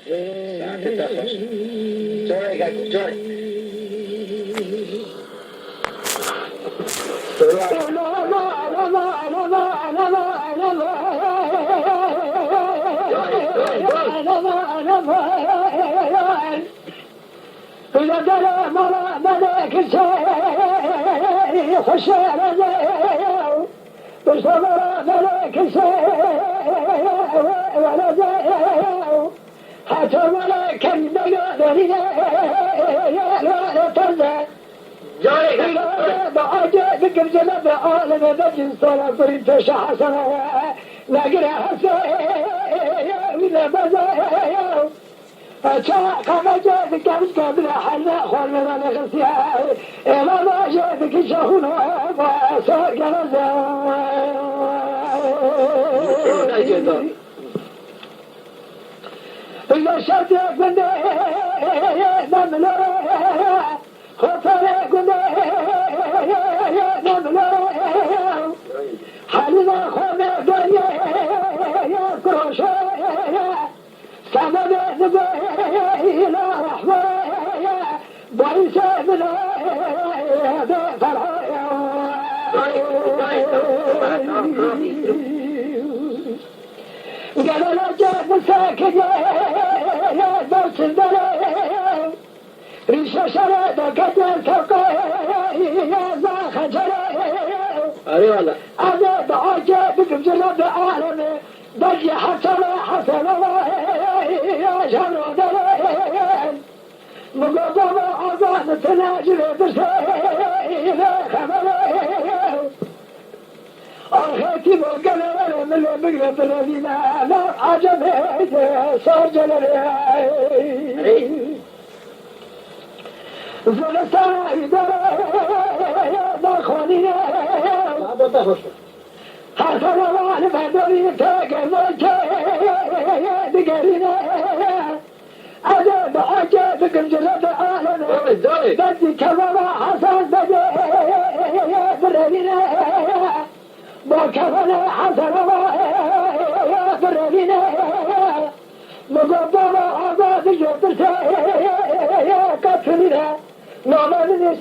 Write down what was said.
ساعت تخش جوي قاعد جوي إذا دل مرا ملك الشيء خش رجعه بصبر ملك الشيء ورجعه حتى ملك البيان لا تنزل جاي بعد ذكر جنب عالم بجن صلاة فريد شحسنا لقرا حسين ولا بزايا أشاق ما جاءك قبل حنا خلنا نغسيا إلا ما جاءك شهونا وأساق نزا إلا شرطك من نملا خطرك من نملا حالنا خمي دنيا يا كروشا سبب إلى رحمة بعيسى من فرعايا قال لا جاب ساكن يا درس البلد ريشة شرادة قد تلقى يا زاخ جرى أري والله أنا بعجبك بجلد عالمي بجي حسن حسن يا شر دليل مقدم عظام تناجل بسيل خبريل أرخيتي بقلل من المقلب الذين لا عجبت صار جلالي فلسطين دخلني حسن الله بدري تقبلت بقرينا أجاب عجبك الجلد عالنا بدي كذا حسن بدي برهينا وكذا حسن الله برهينا مقدم عباد جبرت قتلنا نعمل